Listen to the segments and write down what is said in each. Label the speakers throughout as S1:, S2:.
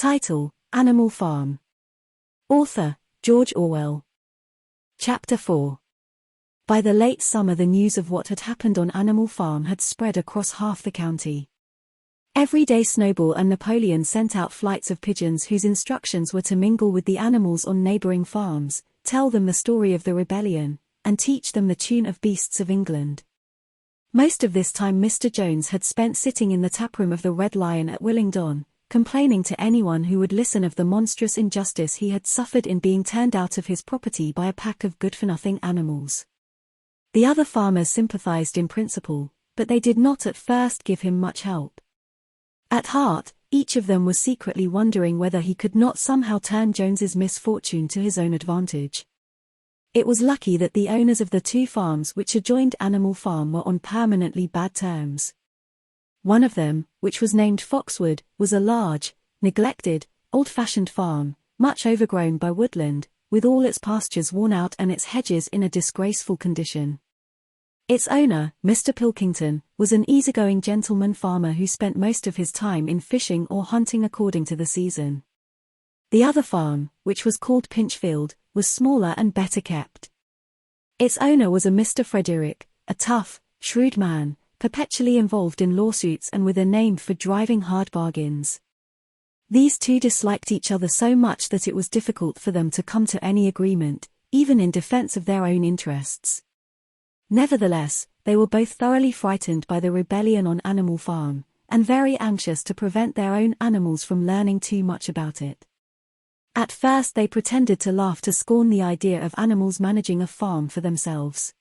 S1: Title: Animal Farm. Author: George Orwell. Chapter 4. By the late summer, the news of what had happened on Animal Farm had spread across half the county. Every day Snowball and Napoleon sent out flights of pigeons whose instructions were to mingle with the animals on neighboring farms, tell them the story of the rebellion, and teach them the tune of Beasts of England. Most of this time Mr. Jones had spent sitting in the taproom of the Red Lion at Willingdon, complaining to anyone who would listen of the monstrous injustice he had suffered in being turned out of his property by a pack of good-for-nothing animals. The other farmers sympathized in principle, but they did not at first give him much help. At heart, each of them was secretly wondering whether he could not somehow turn Jones's misfortune to his own advantage. It was lucky that the owners of the two farms which adjoined Animal Farm were on permanently bad terms. One of them, which was named Foxwood, was a large, neglected, old-fashioned farm, much overgrown by woodland, with all its pastures worn out and its hedges in a disgraceful condition. Its owner, Mr. Pilkington, was an easygoing gentleman farmer who spent most of his time in fishing or hunting according to the season. The other farm, which was called Pinchfield, was smaller and better kept. Its owner was a Mr. Frederick, a tough, shrewd man, perpetually involved in lawsuits and with a name for driving hard bargains. These two disliked each other so much that it was difficult for them to come to any agreement, even in defense of their own interests. Nevertheless, they were both thoroughly frightened by the rebellion on Animal Farm, and very anxious to prevent their own animals from learning too much about it. At first they pretended to laugh to scorn the idea of animals managing a farm for themselves.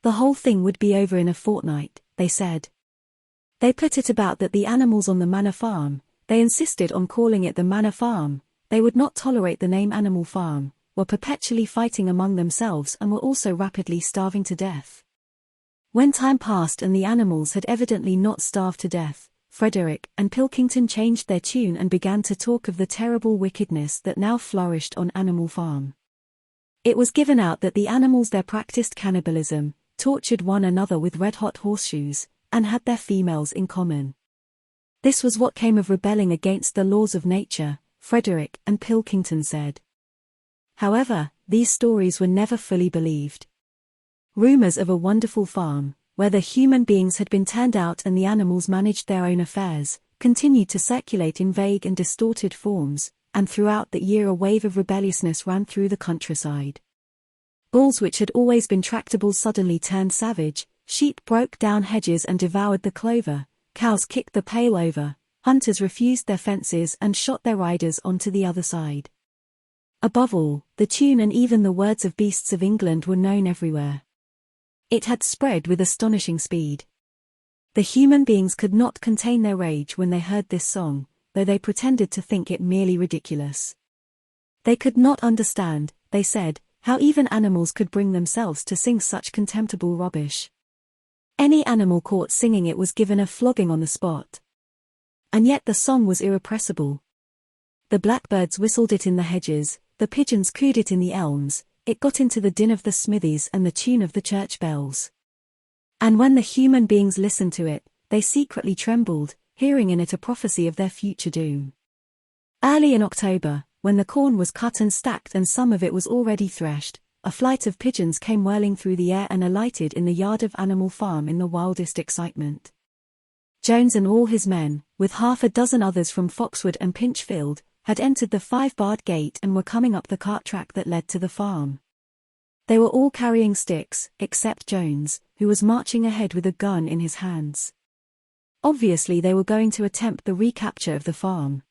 S1: The whole thing would be over in a fortnight, they said. They put it about that the animals on the Manor Farm, they insisted on calling it the Manor Farm, they would not tolerate the name Animal Farm, were perpetually fighting among themselves and were also rapidly starving to death. When time passed and the animals had evidently not starved to death, Frederick and Pilkington changed their tune and began to talk of the terrible wickedness that now flourished on Animal Farm. It was given out that the animals there practiced cannibalism, tortured one another with red-hot horseshoes, and had their females in common. This was what came of rebelling against the laws of nature, Frederick and Pilkington said. However, these stories were never fully believed. Rumors of a wonderful farm, where the human beings had been turned out and the animals managed their own affairs, continued to circulate in vague and distorted forms, and throughout the year a wave of rebelliousness ran through the countryside. Bulls which had always been tractable suddenly turned savage, sheep broke down hedges and devoured the clover, cows kicked the pail over, hunters refused their fences and shot their riders onto the other side. Above all, the tune and even the words of Beasts of England were known everywhere. It had spread with astonishing speed. The human beings could not contain their rage when they heard this song, though they pretended to think it merely ridiculous. They could not understand, they said, how even animals could bring themselves to sing such contemptible rubbish. Any animal caught singing it was given a flogging on the spot. And yet the song was irrepressible. The blackbirds whistled it in the hedges, the pigeons cooed it in the elms, it got into the din of the smithies and the tune of the church bells. And when the human beings listened to it, they secretly trembled, hearing in it a prophecy of their future doom. Early in October, when the corn was cut and stacked and some of it was already threshed, a flight of pigeons came whirling through the air and alighted in the yard of Animal Farm in the wildest excitement. Jones and all his men, with half a dozen others from Foxwood and Pinchfield, had entered the 5-barred gate and were coming up the cart track that led to the farm. They were all carrying sticks, except Jones, who was marching ahead with a gun in his hands. Obviously they were going to attempt the recapture of the farm.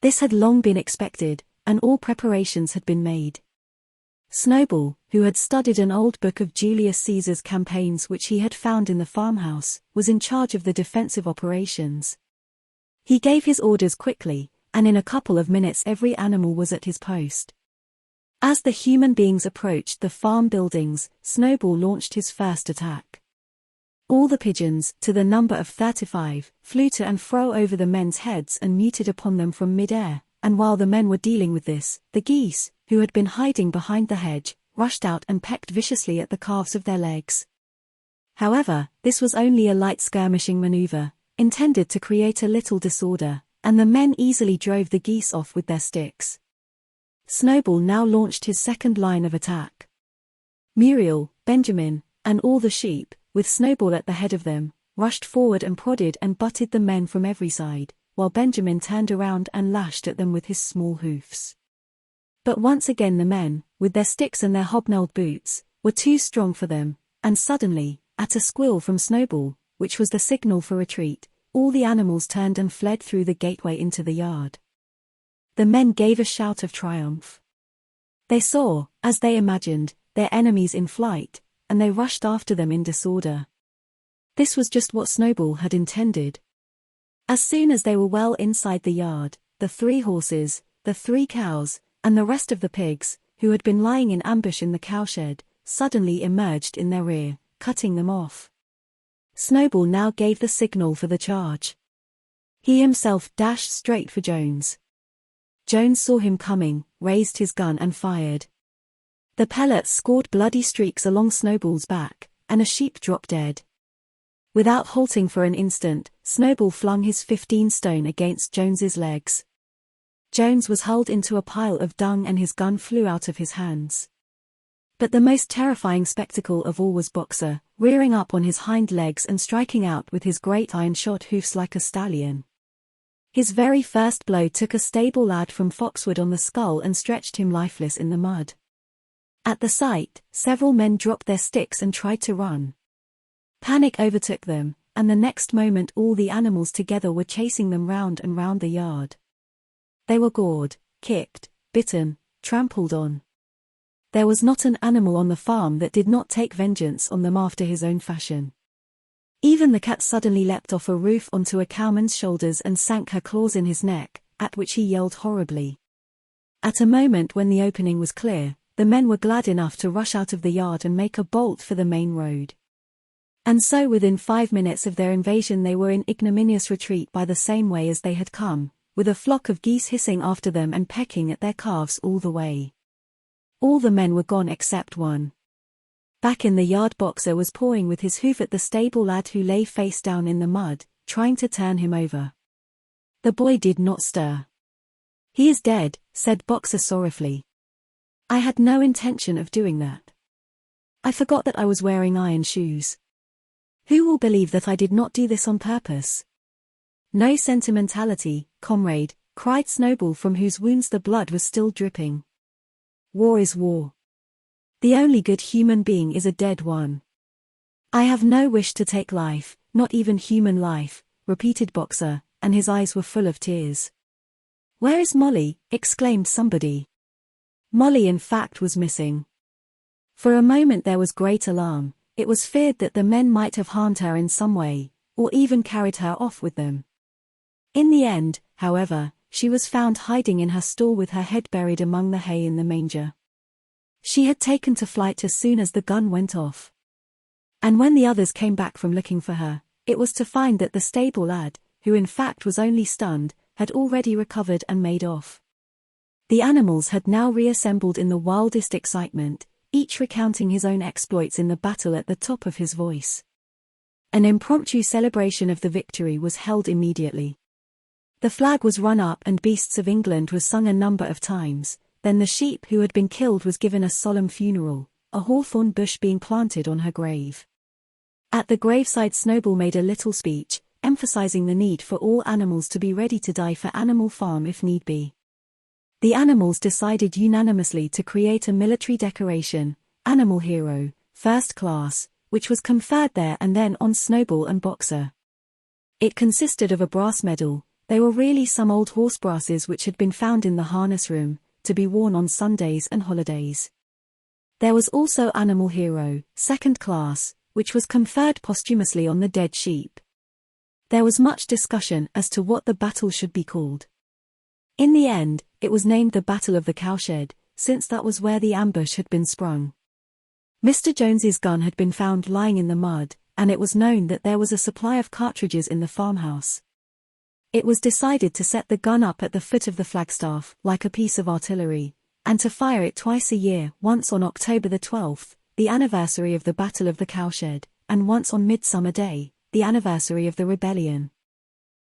S1: This had long been expected, and all preparations had been made. Snowball, who had studied an old book of Julius Caesar's campaigns which he had found in the farmhouse, was in charge of the defensive operations. He gave his orders quickly, and in a couple of minutes every animal was at his post. As the human beings approached the farm buildings, Snowball launched his first attack. All the pigeons, to the number of 35, flew to and fro over the men's heads and muted upon them from mid-air, and while the men were dealing with this, the geese, who had been hiding behind the hedge, rushed out and pecked viciously at the calves of their legs. However, this was only a light skirmishing maneuver, intended to create a little disorder, and the men easily drove the geese off with their sticks. Snowball now launched his second line of attack. Muriel, Benjamin, and all the sheep, with Snowball at the head of them, rushed forward and prodded and butted the men from every side, while Benjamin turned around and lashed at them with his small hoofs. But once again the men, with their sticks and their hobnailed boots, were too strong for them, and suddenly, at a squeal from Snowball, which was the signal for retreat, all the animals turned and fled through the gateway into the yard. The men gave a shout of triumph. They saw, as they imagined, their enemies in flight, and they rushed after them in disorder. This was just what Snowball had intended. As soon as they were well inside the yard, the 3 horses, the 3 cows, and the rest of the pigs, who had been lying in ambush in the cowshed, suddenly emerged in their rear, cutting them off. Snowball now gave the signal for the charge. He himself dashed straight for Jones. Jones saw him coming, raised his gun and fired. The pellets scored bloody streaks along Snowball's back, and a sheep dropped dead. Without halting for an instant, Snowball flung his 15-stone against Jones's legs. Jones was hurled into a pile of dung and his gun flew out of his hands. But the most terrifying spectacle of all was Boxer, rearing up on his hind legs and striking out with his great iron-shod hoofs like a stallion. His very first blow took a stable lad from Foxwood on the skull and stretched him lifeless in the mud. At the sight, several men dropped their sticks and tried to run. Panic overtook them, and the next moment all the animals together were chasing them round and round the yard. They were gored, kicked, bitten, trampled on. There was not an animal on the farm that did not take vengeance on them after his own fashion. Even the cat suddenly leapt off a roof onto a cowman's shoulders and sank her claws in his neck, at which he yelled horribly. At a moment when the opening was clear, the men were glad enough to rush out of the yard and make a bolt for the main road. And so within 5 minutes of their invasion they were in ignominious retreat by the same way as they had come, with a flock of geese hissing after them and pecking at their calves all the way. All the men were gone except one. Back in the yard, Boxer was pawing with his hoof at the stable lad who lay face down in the mud, trying to turn him over. The boy did not stir. "He is dead," said Boxer sorrowfully. "I had no intention of doing that. I forgot that I was wearing iron shoes. Who will believe that I did not do this on purpose?" "No sentimentality, comrade," cried Snowball, from whose wounds the blood was still dripping. "War is war. The only good human being is a dead one." "I have no wish to take life, not even human life," repeated Boxer, and his eyes were full of tears. "Where is Molly?" exclaimed somebody. Molly in fact was missing. For a moment there was great alarm. It was feared that the men might have harmed her in some way, or even carried her off with them. In the end, however, she was found hiding in her stall with her head buried among the hay in the manger. She had taken to flight as soon as the gun went off. And when the others came back from looking for her, it was to find that the stable lad, who in fact was only stunned, had already recovered and made off. The animals had now reassembled in the wildest excitement, each recounting his own exploits in the battle at the top of his voice. An impromptu celebration of the victory was held immediately. The flag was run up and Beasts of England was sung a number of times, then the sheep who had been killed was given a solemn funeral, a hawthorn bush being planted on her grave. At the graveside Snowball made a little speech, emphasizing the need for all animals to be ready to die for Animal Farm if need be. The animals decided unanimously to create a military decoration, Animal Hero, First Class, which was conferred there and then on Snowball and Boxer. It consisted of a brass medal. They were really some old horse brasses which had been found in the harness room, to be worn on Sundays and holidays. There was also Animal Hero, Second Class, which was conferred posthumously on the dead sheep. There was much discussion as to what the battle should be called. In the end, it was named the Battle of the Cowshed, since that was where the ambush had been sprung. Mr. Jones's gun had been found lying in the mud, and it was known that there was a supply of cartridges in the farmhouse. It was decided to set the gun up at the foot of the flagstaff, like a piece of artillery, and to fire it twice a year, once on October the 12th, the anniversary of the Battle of the Cowshed, and once on Midsummer Day, the anniversary of the rebellion.